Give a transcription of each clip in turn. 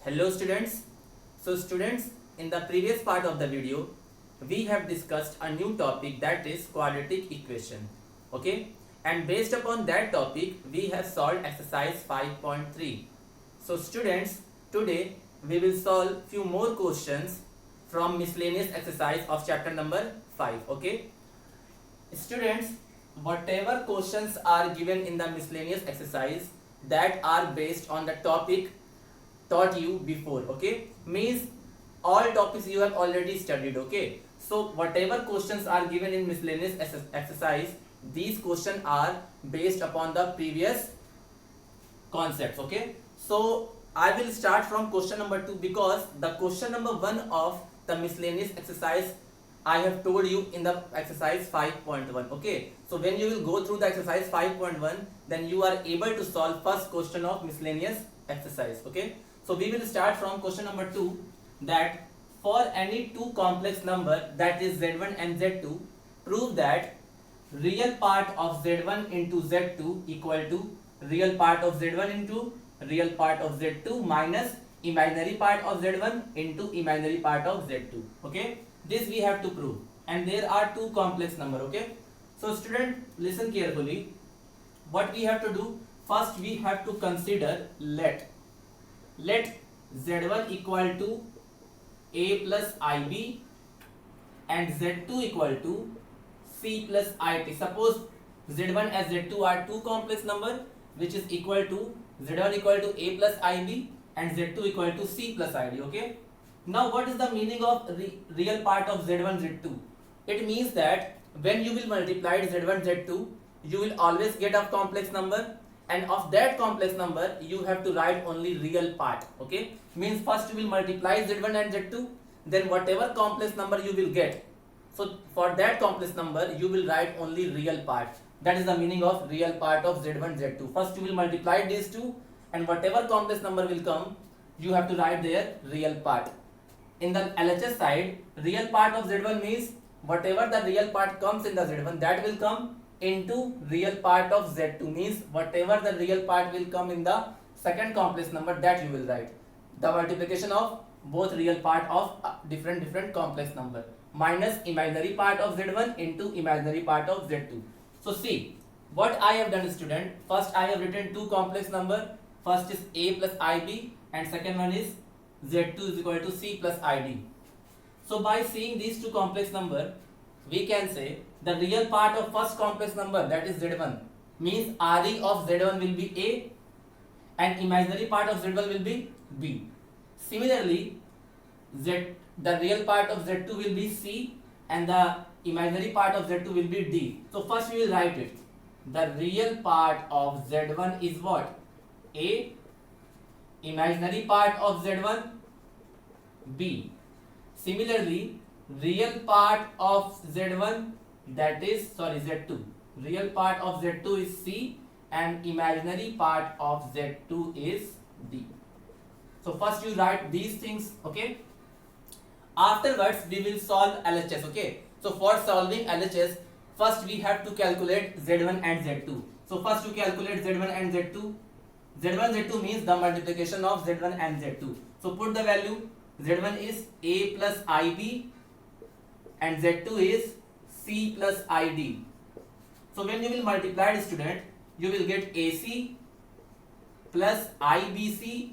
Hello students. So students, in the previous part of the video, we have discussed a new topic, that is quadratic equation. Okay? And based upon that topic, we have solved exercise 5.3. So students, today we will solve few more questions from miscellaneous exercise of chapter number 5. Okay? Students, whatever questions are given in the miscellaneous exercise that are based on the topic taught you before, okay, means all topics you have already studied, okay. So whatever questions are given in miscellaneous exercise, these questions are based upon the previous concepts, okay. So I will start from question number 2 because the question number 1 of the miscellaneous exercise I have told you in the exercise 5.1, okay. So when you will go through the exercise 5.1, then you are able to solve first question of miscellaneous exercise, okay. So we will start from question number 2, that for any two complex number, that is z1 and z2, prove that real part of z1 into z2 equal to real part of z1 into real part of z2 minus imaginary part of z1 into imaginary part of z2, okay. This we have to prove, and there are two complex number, okay. So student, listen carefully. What we have to do, first we have to consider let z1 equal to a plus ib and z2 equal to c plus it. Suppose z1 and z2 are two complex number which is equal to z1 equal to a plus ib and z2 equal to c plus id, okay. Now what is the meaning of real part of z1 z2? It means that when you will multiply z1 z2, you will always get a complex number, and of that complex number you have to write only real part, okay. Means first you will multiply z1 and z2, then whatever complex number you will get, so for that complex number you will write only real part. That is the meaning of real part of z1 z2. First you will multiply these two, and whatever complex number will come, you have to write their real part. In the LHS side, real part of z1 means whatever the real part comes in the z1, that will come into real part of z2, means whatever the real part will come in the second complex number, that you will write. The multiplication of both real part of different complex number minus imaginary part of z1 into imaginary part of z2. So see what I have done, student. First I have written two complex number. First is a plus ib and second one is z2 is equal to c plus id. So by seeing these two complex number, we can say the real part of first complex number, that is z1, means re of z1 will be a and imaginary part of z1 will be b. Similarly, the real part of z2 will be c and the imaginary part of z2 will be d. So first we will write it. The real part of z1 is what? A. Imaginary part of z1 b. Similarly, real part of z1, that is z2, real part of z2 is c and imaginary part of z2 is d. So first you write these things, okay. Afterwards we will solve LHS, okay. So for solving LHS, first we have to calculate z1 and z2. So first you calculate z1 and z2. z1 z2 means the multiplication of z1 and z2. So put the value. z1 is a plus ib and z2 is c plus id. So when you will multiply the student, you will get ac plus ibc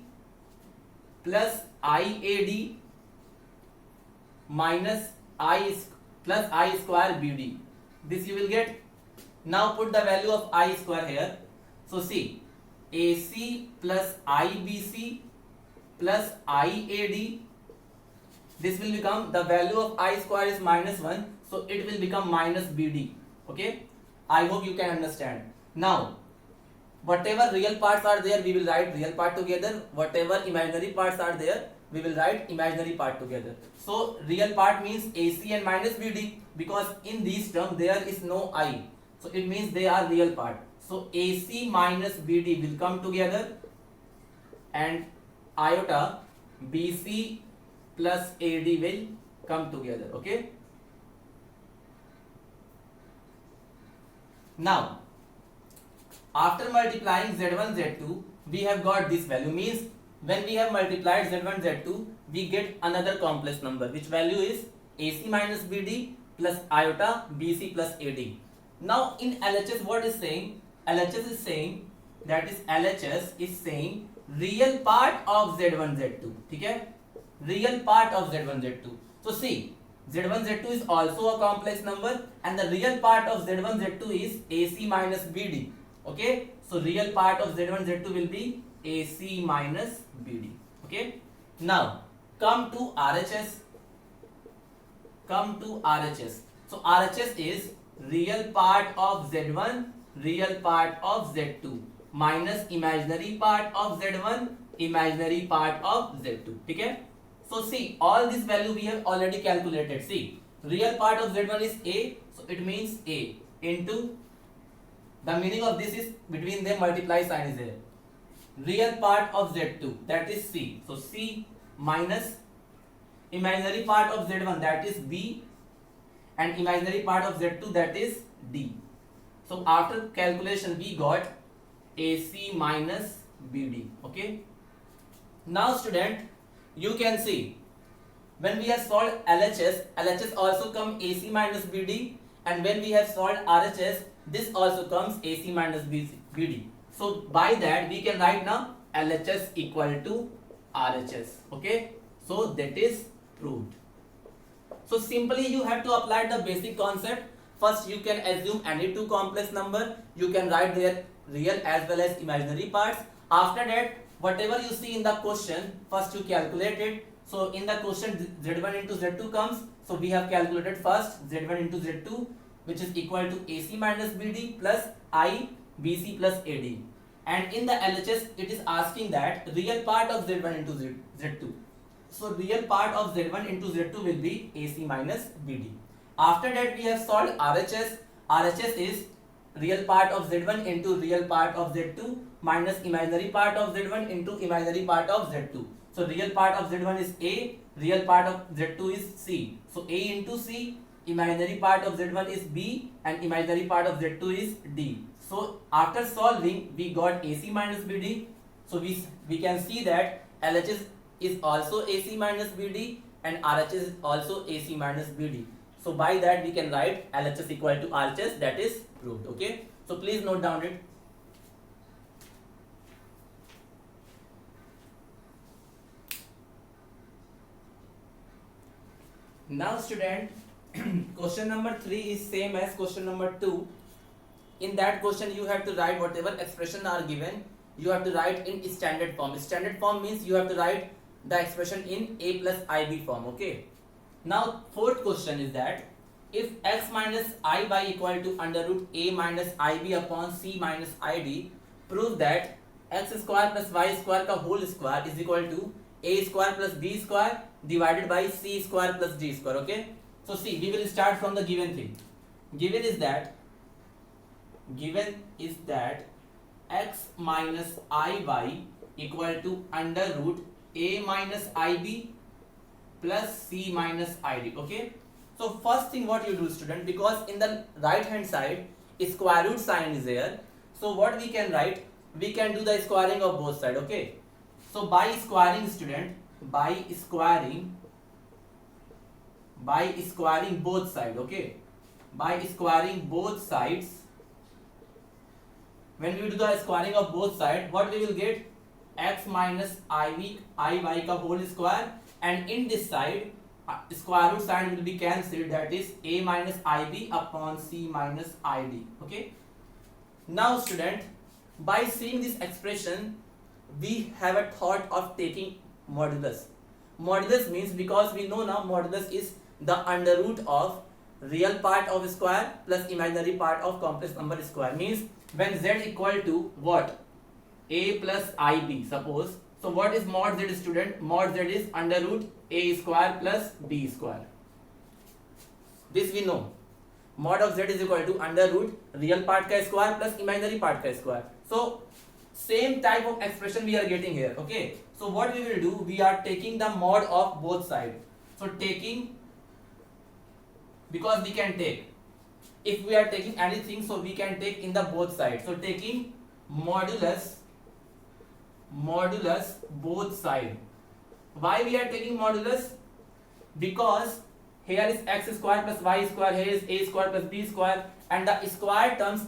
plus iad minus I square bd. This you will get. Now put the value of I square here. So see, ac plus ibc plus iad, this will become, the value of I square is -1, so it will become minus bd, okay. I hope you can understand. Now whatever real parts are there, we will write real part together. Whatever imaginary parts are there, we will write imaginary part together. So real part means ac and minus bd, because in these terms there is no I, so it means they are real part. So ac minus bd will come together, and iota bc plus ad will come together, okay. Now after multiplying z1 z2, we have got this value, means when we have multiplied z1 z2, we get another complex number which value is AC minus BD plus iota BC plus AD. Now in LHS what is saying? LHS is saying that is LHS is saying real part of z1 z2. ठीक है, real part of z1 z2. So see, z1 z2 is also a complex number and the real part of z1 z2 is AC minus BD. Okay, so real part of z1 z2 will be AC minus BD. Okay, now come to RHS. So RHS is real part of z1, real part of z2 minus imaginary part of z1, imaginary part of z2. ठीक है, so see all this value we have already calculated. See, real part of z1 is A, so it means A into the meaning of this is between them multiply sign is there. Real part of z2 that is C, so C minus imaginary part of z1 that is B and imaginary part of z2 that is D. So after calculation we got AC minus BD. Okay, now student you can see when we have solved LHS also come AC minus BD, and when we have solved RHS this also comes AC minus BD. So by that we can write now LHS equal to RHS. Okay, so that is proved. So simply you have to apply the basic concept. First you can assume any two complex number, you can write their real as well as imaginary parts. After that whatever you see in the question, first you calculate it. So in the question z1 into z2 comes, so we have calculated first z1 into z2 which is equal to AC minus BD plus I BC plus AD, and in the LHS it is asking that real part of z1 into z2. So real part of z1 into z2 will be AC minus BD. After that we have solved RHS. RHS is real part of z1 into real part of z2 minus imaginary part of z1 into imaginary part of z2. So real part of z1 is A, real part of z2 is C. So A into C, imaginary part of z1 is B and imaginary part of z2 is D. So after solving we got AC minus BD. So we can see that LHS is also AC minus BD and RHS is also AC minus BD. So by that we can write LHS equal to RHS, that is proved. Okay, so please note down it. Now student, question number 3 is same as question number 2. In that question you have to write whatever expression are given, you have to write in standard form. Standard form means you have to write the expression in A plus IB form. Okay, now fourth question is that if x minus I by equal to under root A minus IB upon C minus ID, prove that x square plus y square का whole square is equal to A square plus B square divided by C square plus D square. Okay, so see, we will start from the given thing. Given is that x minus IY equal to under root A minus IB plus C minus ID. Okay, so first thing what you do student, because in the right hand side square root sign is there, so what we can write, we can do the squaring of both sides. Okay, so by squaring student, by squaring both sides. Okay, by squaring both sides, when we do the squaring of both sides, what we will get, x minus IY का whole square, and in this side square root sign will be cancelled, that is A minus IB upon C minus ID. Okay, now student, by seeing this expression we have a thought of taking modulus. Modulus means, because we know now modulus is the under root of real part of square plus imaginary part of complex number square, means when z equal to what, A plus IB suppose. So what is mod z student? Mod z is under root A square plus B square. This we know. Mod of z is equal to under root real part ka square plus imaginary part ka square. So same type of expression we are getting here. Okay, so what we will do, we are taking the mod of both sides. So taking, because we can take, if we are taking anything, so we can take in the both sides. So taking modulus modulus both side. Why we are taking modulus? Because here is x square plus y square, here is a square plus b square, and the square terms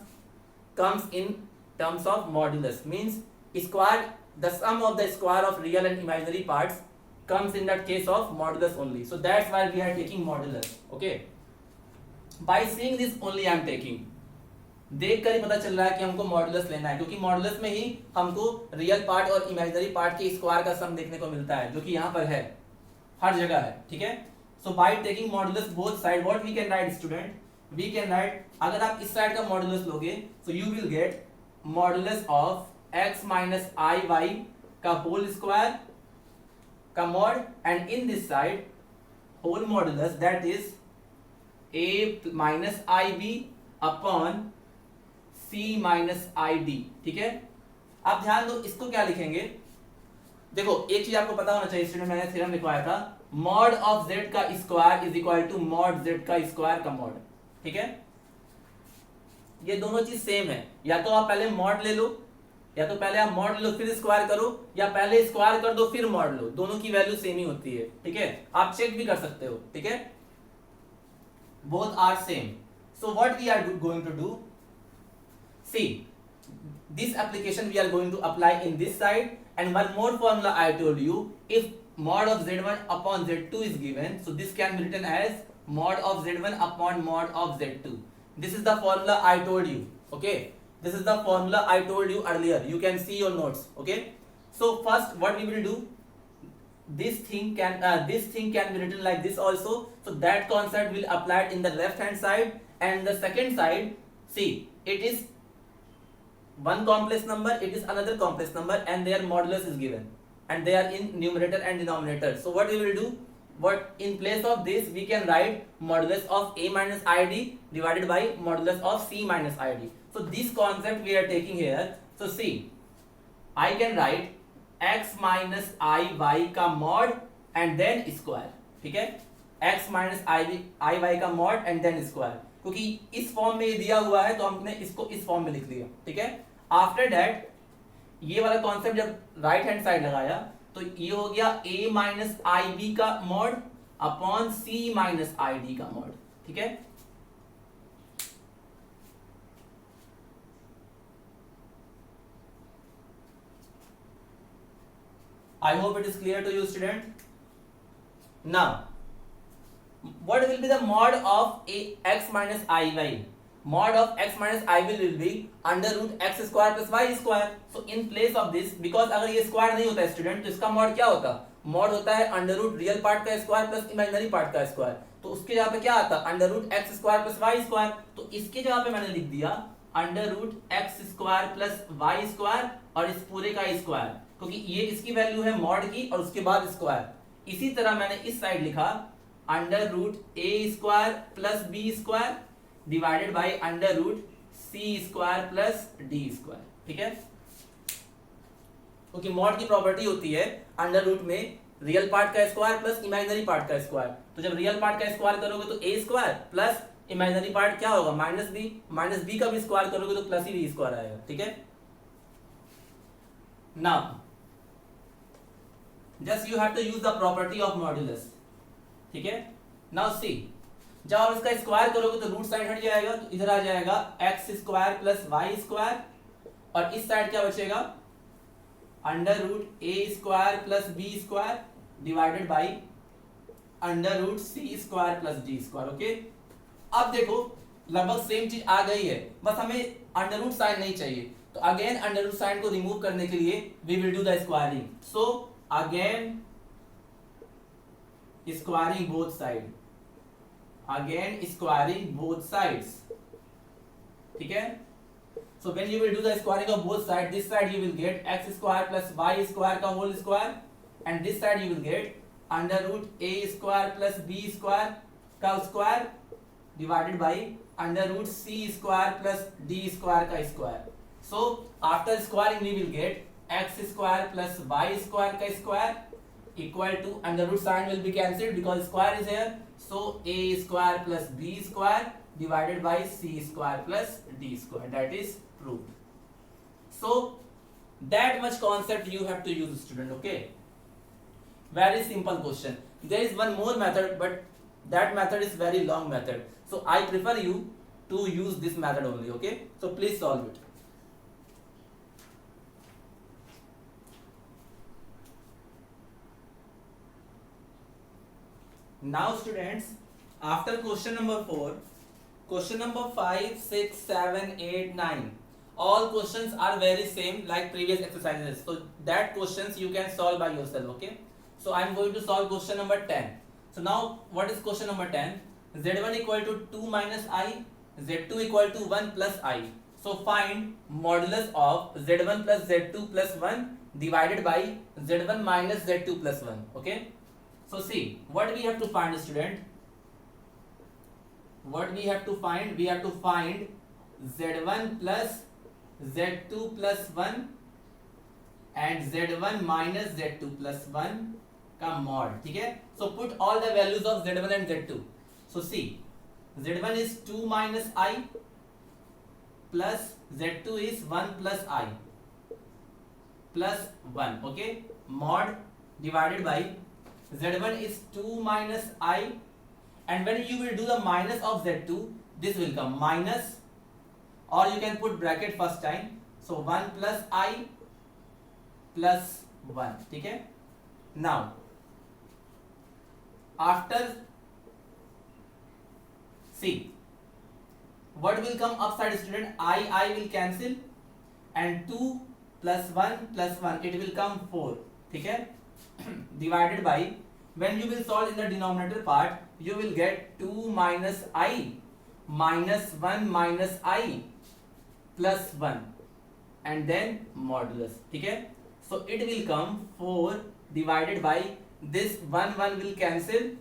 comes in terms of modulus, means square, the sum of the square of real and imaginary parts comes in that case of modulus only. So that's why we are taking modulus. Okay, by seeing this only I am taking, देख कर ही पता चल रहा है कि हमको modulus लेना है, क्योंकि मॉडुलस में ही हमको रियल पार्ट और इमेजिनरी पार्ट के स्क्वायर का सम देखने को मिलता है, जो कि यहाँ पर है, हर जगह है. ठीक है, so by taking modulus both side, what we can write student, we can write, अगर आप इस साइड का मॉडुलस लोगे तो you will get modulus of x minus i y का होल स्क्वायर का mod, and in this side whole modulus that is a minus i b upon c minus i d. ठीक है, आप ध्यान दो, इसको क्या लिखेंगे, देखो एक चीज आपको पता होना चाहिए स्टूडेंट, मैंने थ्योरम लिखवाया था, मॉड ऑफ z का square is equal to mod z का स्क्वायर का मॉड. ठीक है, ये दोनों चीज सेम है, या तो आप पहले मॉड ले लो, या तो पहले आप मॉड लो फिर स्क्वायर करो, या पहले स्क्वायर कर दो फिर मॉड लो, दोनों की वैल्यू सेम ही होती है. ठीक है, आप चेक भी कर सकते हो. ठीक है, both are same. So what we are going to do, see this application we are going to apply in this side, and one more formula I told you, if mod of z1 upon z2 is given, so this can be written as mod of z1 upon mod of z2. This is the formula I told you. Okay, this is the formula I told you earlier, you can see your notes. Okay, so first what we will do, this thing can be written like this also, so that concept will apply in the left hand side, and the second side, see it is one complex number, it is another complex number, and their modulus is given, and they are in numerator and denominator. So what we will do, what in place of this we can write modulus of a minus id divided by modulus of c minus id. So this concept we are taking here. So see, I can write x minus iy का mod and then square. ठीक है, x minus iy का mod and then square, क्योंकि इस form में दिया हुआ है तो हमने इसको इस फॉर्म में लिख दिया. ठीक है, आफ्टर दैट ये वाला कॉन्सेप्ट जब राइट हैंड साइड लगाया तो ये हो गया a माइनस आई बी का mod upon c minus i D का मॉड. ठीक है, I hope it is clear to you student. Now what will be the mod of x minus iy? Mod of x minus iy will be under root x square plus y square. So in place of this, because अगर ये square नहीं होता है student तो इसका mod क्या होता, mod होता है अंडर रूट रियल पार्ट का स्क्वायर प्लस इमेजिनरी पार्ट का स्क्वायर. तो उसके जगह पे क्या आता, under root x square plus y square. तो इसके जगह पे मैंने लिख दिया under root x square plus y square और इस पूरे का स्क्वायर, क्योंकि ये इसकी वैल्यू है मॉड की और उसके बाद स्क्वायर. इसी तरह मैंने इस साइड लिखा under root a square plus b square divided by under root c square plus d square. ठीक है, क्योंकि मॉड की प्रॉपर्टी होती है अंडर रूट में रियल पार्ट का स्क्वायर प्लस इमेजिनरी पार्ट का स्क्वायर. तो जब रियल पार्ट का स्क्वायर करोगे तो a square plus imaginary part क्या होगा, माइनस बी का भी स्क्वायर करोगे तो प्लस ही बी स्क्वायर आएगा. ठीक है, now just you have to use the property of modulus. ठीक है, now see, जब आप इसका स्क्वायर करोगे तो रूट साइड हट जाएगा, तो इधर आ जाएगा x square plus y square, और इस साइड क्या बचेगा under root a square plus b square divided by under root c square plus d square. Okay, अब देखो लगभग सेम चीज आ गई है, बस हमें अंडर रूट साइन नहीं चाहिए. तो अगेन अंडर रूट साइन को रिमूव करने के लिए we will do the squaring. So again squaring both sides. ठीक है, so when you will do the squaring of both sides, this side you will get x square plus y square का whole square, and this side you will get under root a square plus b square का square divided by under root c square plus d square का square. So after squaring we will get x square plus y square का square equal to under root sign will be cancelled because square is here, so a square plus b square divided by c square plus d square, that is proved. So That much concept you have to use, student. Okay, very simple question. There is one more method, but that method is very long method, so I prefer you to use this method only. Okay, so please solve it. Now students, after question number 4, question number 5, 6, 7, 8, 9, all questions are very same like previous exercises, so that questions you can solve by yourself. Okay, so I am going to solve question number 10. So now what is question number 10? Z1 equal to 2 minus I, Z2 equal to 1 plus I. So find modulus of Z1 plus Z2 plus 1 divided by Z1 minus Z2 plus 1. Okay, so see what we have to find, student. What we have to find? We have to find Z1 plus Z2 plus 1 and Z1 minus Z2 plus 1 का mod. ठीक है, so put all the values of Z1 and Z2. So see, Z1 is 2 minus I plus Z2 is 1 plus I plus 1. Okay, mod divided by Z1 is 2 minus I, and when you will do the minus of Z2, this will come minus, or you can put bracket first time, so 1 plus I plus 1. ठीक है, now after, see what will come upside, student. I will cancel, and 2 plus 1 it will come 4. ठीक है, divided by, when you will solve in the denominator part, you will get 2 minus I minus 1 minus I plus 1 and then modulus. ठीक है, so it will come 4 divided by this 1 will cancel,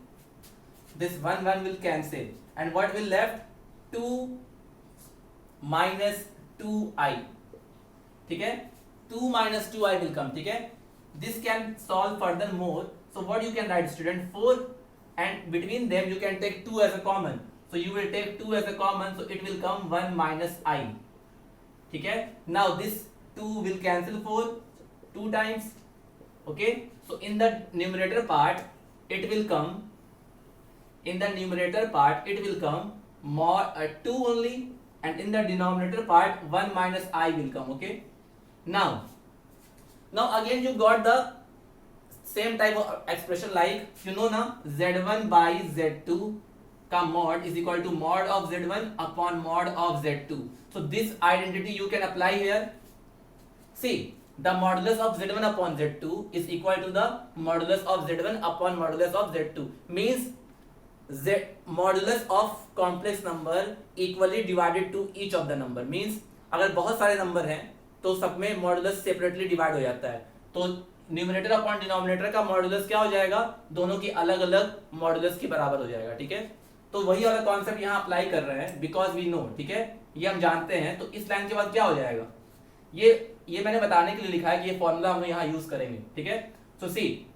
this 1 will cancel, and what will left? 2 minus 2I. ठीक है, 2 minus 2I will come. ठीक है, this can solve further more. So what you can write, student? 4, and between them you can take 2 as a common, so you will take 2 as a common, so it will come 1 minus I. ठीक है, now this 2 will cancel 4 2 times. Okay, so in the numerator part it will come, in the numerator part it will come mod 2 only, and in the denominator part 1 minus I will come. Okay, now again you got the same type of expression, like you know now, Z1 by Z2 का mod is equal to mod of Z1 upon mod of Z2. So this identity you can apply here. See, the modulus of Z1 upon Z2 is equal to the modulus of Z1 upon modulus of Z2, means Z modulus of complex number equally divided to each of the number, means अगर बहुत सारे number हैं तो सब में modulus separately divide हो जाता है, तो न्यूमरेटर अपॉन डिनोमिनेटर का मॉडुलस क्या हो जाएगा? दोनों की अलग अलग मॉडुलस के बराबर हो जाएगा. ठीक है, तो वही वाला कॉन्सेप्ट यहाँ अप्लाई कर रहे हैं, बिकॉज वी नो. ठीक है, ये हम जानते हैं, तो इस लाइन के बाद क्या हो जाएगा? ये मैंने बताने के लिए लिखा है कि ये फॉर्मूला हम यहाँ यूज करेंगे. ठीक है, so see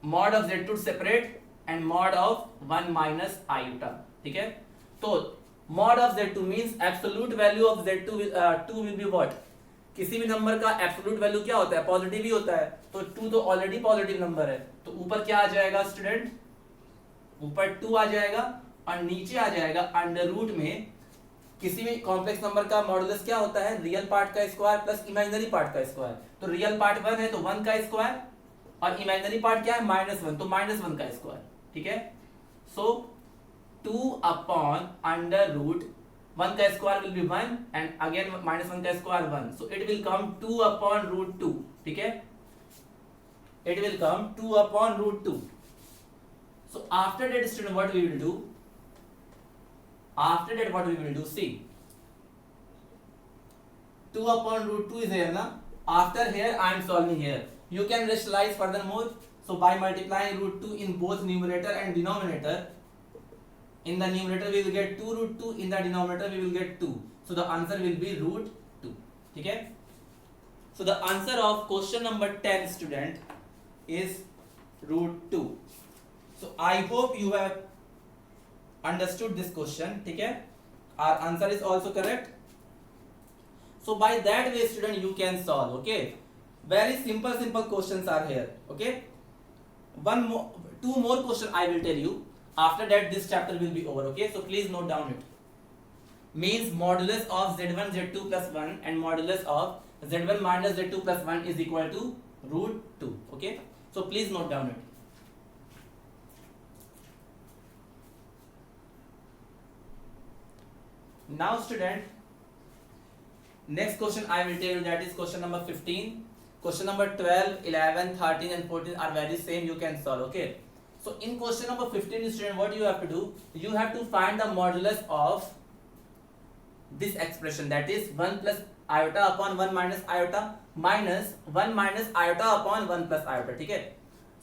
mod of Z2 separate and mod of 1 minus iota. ठीक है, तो mod of Z2 means absolute value of Z2 will be what? किसी भी नंबर का एब्सोल्यूट वैल्यू क्या होता है? पॉजिटिव ही होता है, तो 2 तो ऑलरेडी पॉजिटिव नंबर है, तो ऊपर क्या आ जाएगा स्टूडेंट? ऊपर 2 आ जाएगा, और नीचे आ जाएगा अंडर रूट में किसी भी कॉम्प्लेक्स नंबर का मॉडुलस क्या होता है? रियल पार्ट का स्क्वायर प्लस इमेजिनरी पार्ट का स्क्वायर. तो रियल पार्ट 1 है तो 1 का स्क्वायर, और इमेजिनरी पार्ट क्या है? -1, तो -1 का स्क्वायर. ठीक है, सो 2 अपॉन अंडर रूट 1 का square will be 1 and again -1 का square 1, so it will come 2 upon root 2. ठीक है, it will come 2 upon root 2. So after that, student, what we will do? After that, what we will do? See, 2 upon root 2 is here, na? After here, I am solving here. You can rationalize furthermore. So by multiplying root 2 in both numerator and denominator, in the numerator we will get 2 root 2, in the denominator we will get 2. So the answer will be root 2. Okay? So the answer of question number 10, student, is root 2. So I hope you have understood this question. ठीक है, our answer is also correct. So by that way, student, you can solve. Okay, Very simple questions are here. Okay, two more question I will tell you. After that, this chapter will be over. Okay, so please note down it. Means modulus of z1 z2 plus 1 and modulus of z1 minus z2 plus 1 is equal to root 2. Okay, so please note down it. Now student, next question I will tell you, that is question number 15. Question number 12, 11, 13 and 14 are very same, you can solve. Okay, so in question number 15 student, what you have to do, you have to find the modulus of this expression, that is 1 plus iota upon 1 minus iota minus 1 minus iota upon 1 plus iota. ठीक है,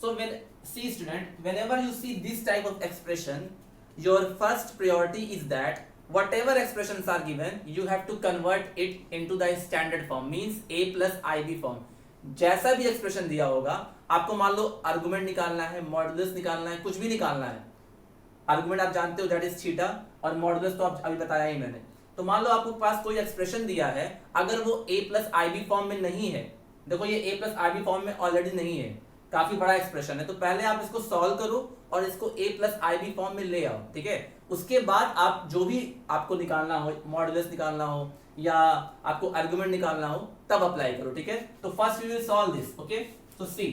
so when see student, whenever you see this type of expression, your first priority is that whatever expressions are given, you have to convert it into the standard form, means a plus ib form. जैसा भी expression दिया होगा, आपको मान लो argument निकालना है, modulus निकालना है, कुछ भी निकालना है. आर्गुमेंट आप जानते हो, दैट इज थीटा, और मॉडुलस तो अभी बताया ही मैंने. तो मान लो आपको पास कोई एक्सप्रेशन दिया है, अगर वो a प्लस आई फॉर्म में नहीं है, देखो ये a प्लस आई फॉर्म में ऑलरेडी नहीं है, काफी बड़ा एक्सप्रेशन है, तो पहले आप इसको सॉल्व करो और इसको a प्लस आई फॉर्म में ले आओ. ठीक है, उसके बाद आप जो भी आपको निकालना हो, मॉडुलस निकालना हो या आपको आर्गुमेंट निकालना हो, तब अप्लाई करो. ठीक है, तो first we will solve this. Okay, so see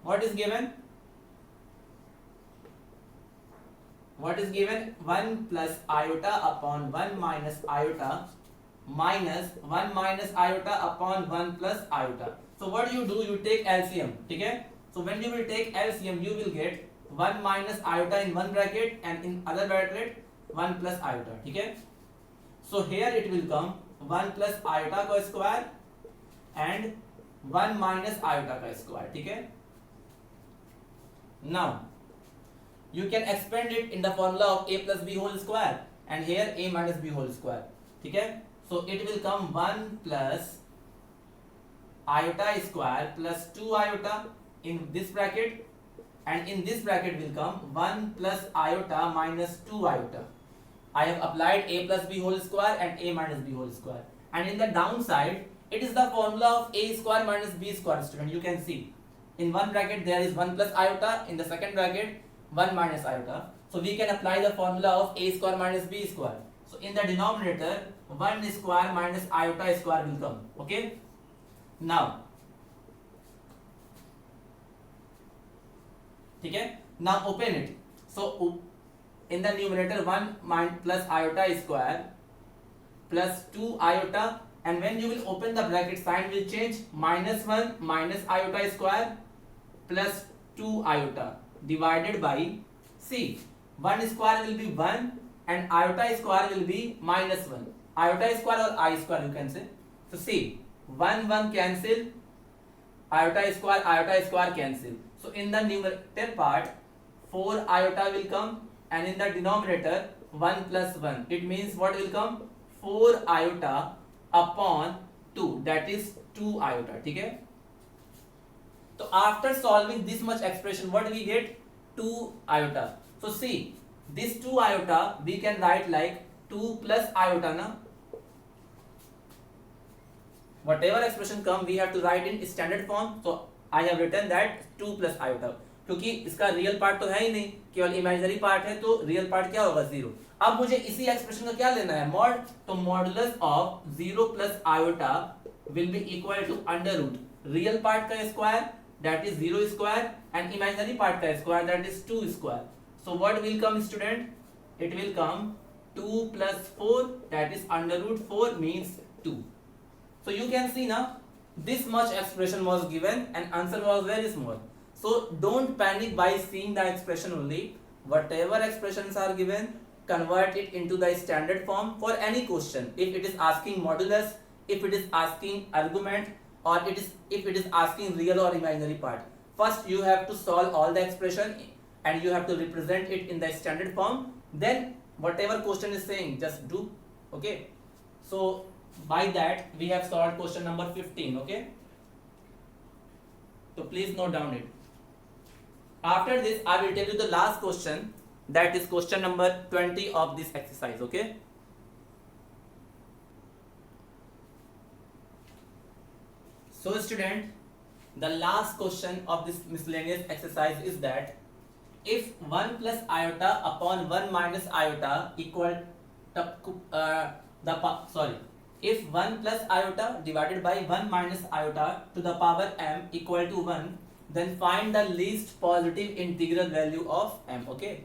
what is given. What is given? 1 plus iota upon 1 minus iota minus 1 minus iota upon 1 plus iota. So what do? You take LCM. ठीक है, so when you will take LCM, you will get 1 minus iota in one bracket and in other bracket 1 plus iota. ठीक है, so here it will come 1 plus iota का square and 1 minus iota का square. ठीक है, now you can expand it in the formula of a plus b whole square and here a minus b whole square. ठीक है, so it will come 1 plus iota square plus 2 iota in this bracket and in this bracket will come 1 plus iota minus 2 iota. I have applied a plus b whole square and a minus b whole square, and in the downside it is the formula of a square minus b square. Student, you can see in one bracket there is 1 plus iota, in the second bracket 1 minus iota, so we can apply the formula of a square minus b square. So in the denominator 1 square minus iota square will come. Okay, now ठीक है, now open it. So in the numerator 1 plus iota square plus 2 iota, and when you will open the bracket, sign will change, minus 1 minus iota square plus 2 iota divided by, see, 1 square will be 1 and iota square will be minus 1. Iota square or I square you can say. So see, 1 1 cancel, iota square cancel. So in the numerator part 4 iota will come, and in the denominator 1 plus 1. It means what will come? 4 iota upon 2, that is 2 iota. ठीक है, so after solving this much expression, what we get? 2 iota. So see, this 2 iota we can write like 2 plus iota na. Whatever expression come, we have to write in standard form. So I have written that 2 plus iota, क्योंकि इसका real part तो है ही नहीं, केवल imaginary part है, तो real part क्या होगा? 0. अब मुझे इसी एक्सप्रेशन का क्या लेना है? मॉड. तो modulus of 0 plus iota will be equal to under root real part का square, that is 0 square, and imaginary part का square, that is 2 square. So what will come student? It will come 2 plus 4, that is under root 4 means 2. So you can see now, this much expression was given and answer was very small. So don't panic by seeing the expression only. Whatever expressions are given, convert it into the standard form for any question. If it is asking modulus, if it is asking argument, or if it is asking real or imaginary part, first you have to solve all the expression and you have to represent it in the standard form, then whatever question is saying, just do. Okay, so by that we have solved question number 15. Okay, so please note down it. After this I will tell you the last question, that is question number 20 of this exercise. Okay, so student, The last question of this miscellaneous exercise is that if 1 plus iota upon 1 minus iota equal if 1 plus iota divided by 1 minus iota to the power m equal to 1, then find the least positive integral value of m. Okay,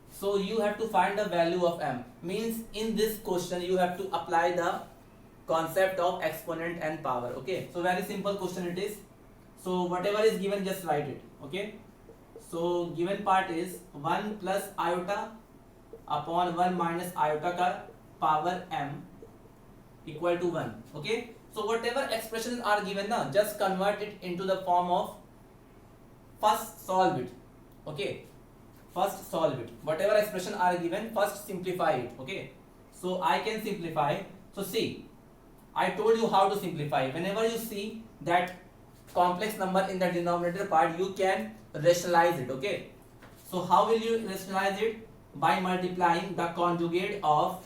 so you have to find the value of m, means in this question you have to apply the concept of exponent and power. Okay, so very simple question it is. So whatever is given, just write it. Okay, so given part is 1 plus iota upon 1 minus iota का power m equal to 1. Okay, so whatever expressions are given ना, just convert it into the form of, first solve it. Okay, first solve it. Whatever expression are given, first simplify it. Okay, so I can simplify. So see, I told you how to simplify. Whenever you see that complex number in the denominator part, you can rationalize it. Okay, so how will you rationalize it? By multiplying the conjugate of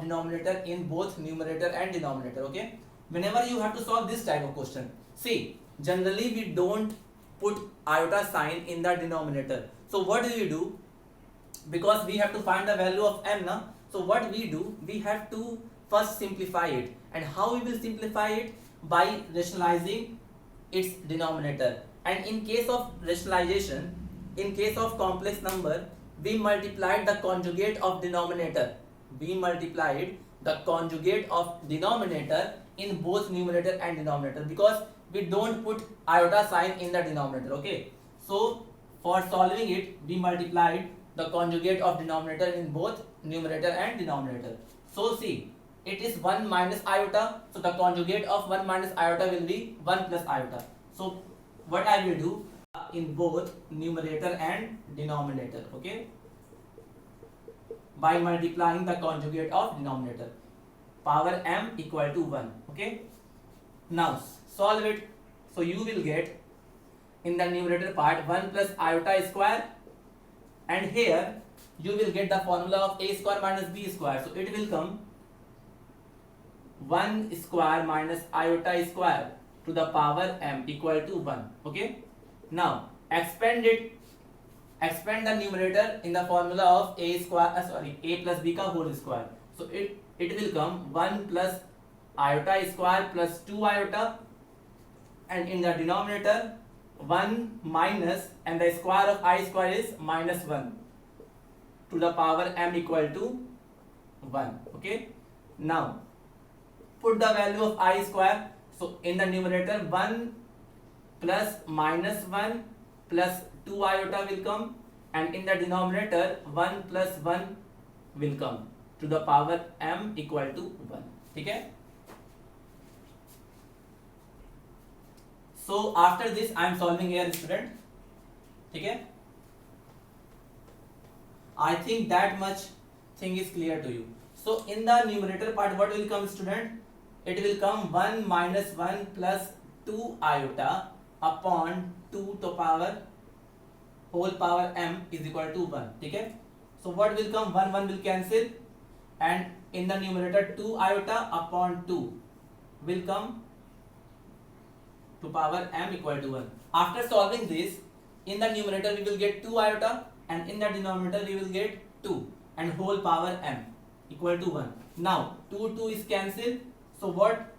denominator in both numerator and denominator. Okay, whenever you have to solve this type of question, see, generally we don't put iota sign in the denominator. So what do? Because we have to find the value of m na, so what we do, we have to first simplify it. And how we will simplify it? By rationalizing its denominator. And in case of rationalization, in case of complex number, we multiplied the conjugate of denominator. We multiplied the conjugate of denominator in both numerator and denominator, because we don't put iota sign in the denominator. Okay, so for solving it, we multiplied the conjugate of denominator in both numerator and denominator. So see, it is 1 minus iota, so the conjugate of 1 minus iota will be 1 plus iota. So what I will do in both numerator and denominator, okay, by multiplying the conjugate of denominator, power m equal to 1. Okay, now solve it. So you will get in the numerator part 1 plus iota square, and here you will get the formula of a square minus b square. So it will come 1 square minus iota square to the power m equal to 1. Okay, now expand the numerator in the formula of a plus b ka whole square. So it will come 1 plus iota square plus 2 iota, and in the denominator 1 minus, and the square of I square is minus 1 to the power m equal to 1. Okay, now put the value of I square. So in the numerator 1 plus minus 1 plus 2 iota will come, and in the denominator 1 plus 1 will come to the power m equal to 1. Okay, so after this I am solving here, student. Okay, I think that much thing is clear to you. So in the numerator part, what will come, student? It will come 1 minus 1 plus 2 iota upon 2 to power whole power m is equal to 1. Okay, so what will come? 1 will cancel, and in the numerator 2 iota upon 2 will come to power m equal to 1. After solving this, in the numerator we will get 2 iota, and in the denominator we will get 2, and whole power m equal to 1. Now 2 is cancelled, so what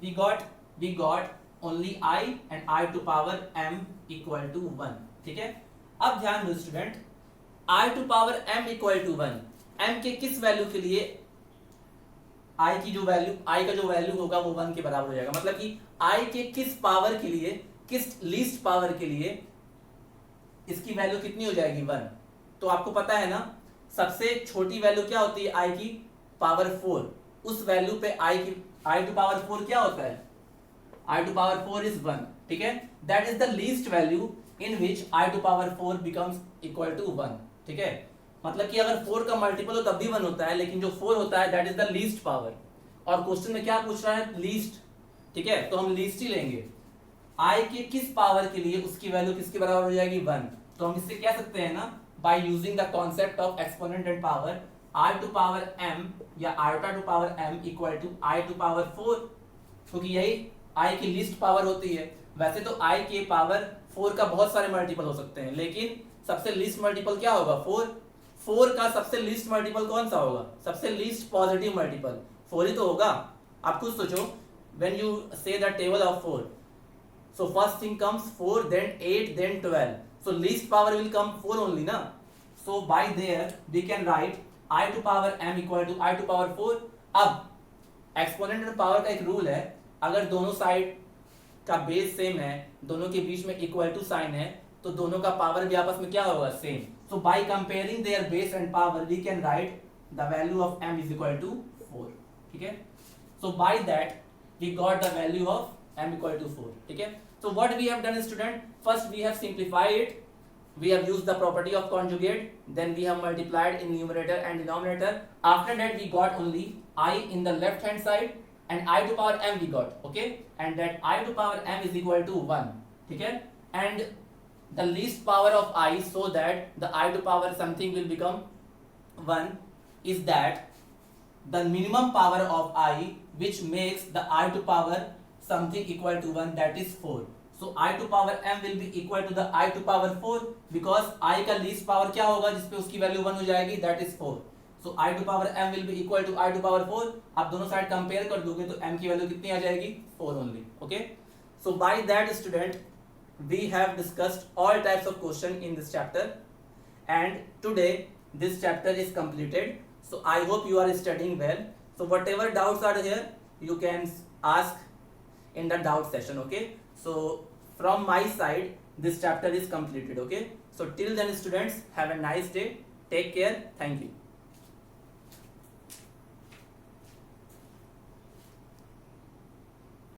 we got? We got only I, and I to power m equal to 1. ठीक है, अब ध्यान दो student, I to power m equal to 1, m के किस value के लिए I की जो वैल्यू, I का जो वैल्यू होगा वो 1 के बराबर हो जाएगा. मतलब कि I के किस पावर के लिए, किस लीस्ट पावर के लिए इसकी वैल्यू कितनी हो जाएगी? 1. तो आपको पता है ना, सबसे छोटी वैल्यू क्या होती है? I की पावर 4. उस वैल्यू पे I to power 4 क्या होता है? I to power 4 is 1. ठीक है, that is the least value in which I to power 4 becomes equal to 1. ठीक है, मतलब कि अगर 4 का मल्टीपल हो तब भी 1 होता है, लेकिन जो 4 होता है that is the least power. और क्वेश्चन में क्या पूछ रहा है? लीस्ट. ठीक है, तो हम लीस्ट ही लेंगे. I के किस पावर के लिए उसकी वैल्यू किसके बराबर हो जाएगी? 1. तो हम इससे कह सकते हैं ना, by using the concept of exponent and power, I to power m या iota to power m equal to I to power 4, क्योंकि यही i की लीस्ट पावर होती है। वैसे तो i के पावर 4 का बहुत सारे मल्टीपल हो सकते हैं, लेकिन सबसे लीस्ट मल्टीपल क्या होगा? 4। 4 का सबसे लीस्ट मल्टीपल कौन सा होगा? सबसे लीस्ट पॉजिटिव मल्टीपल 4 ही तो होगा। आप खुद सोचो, व्हेन यू से the table of 4, so first thing comes 4, then 8, then 12, so least power will come 4 only na. So by there we can write I to power m equal to I to power 4। अब exponent और power का एक rule है, अगर दोनों side का base same है, दोनों के बीच में इक्वल टू साइन है, तो दोनों का पावर भी आपस में क्या होगा? Same. So by comparing their base and power we can write the value of m is equal to 4। ठीक है, so by that we got the value of m equal to 4। ठीक है, so what we have done student, first we have simplified it, we have used the property of conjugate, then we have multiplied in numerator and denominator, after that we got only I in the left hand side and I to power m we got, okay, and that I to power m is equal to 1। ठीक है, and the least power of I, so that the I to power something will become 1, is that the minimum power of I which makes the I to power something equal to 1, that is 4। so I to power m will be equal to the I to power 4, because I का least power क्या होगा जिसपे उसकी value 1 हो जाएगी? that is 4। so I to power m will be equal to I to power 4। आप दोनों side compare कर दोगे तो m की वैल्यू कितनी आ जाएगी? 4 only। okay, so by that student we have discussed all types of question in this chapter, and today this chapter is completed। so I hope you are studying well। so whatever doubts are here you can ask in the doubt session, okay? so from my side this chapter is completed, okay? so till then students, have a nice day, take care, thank you।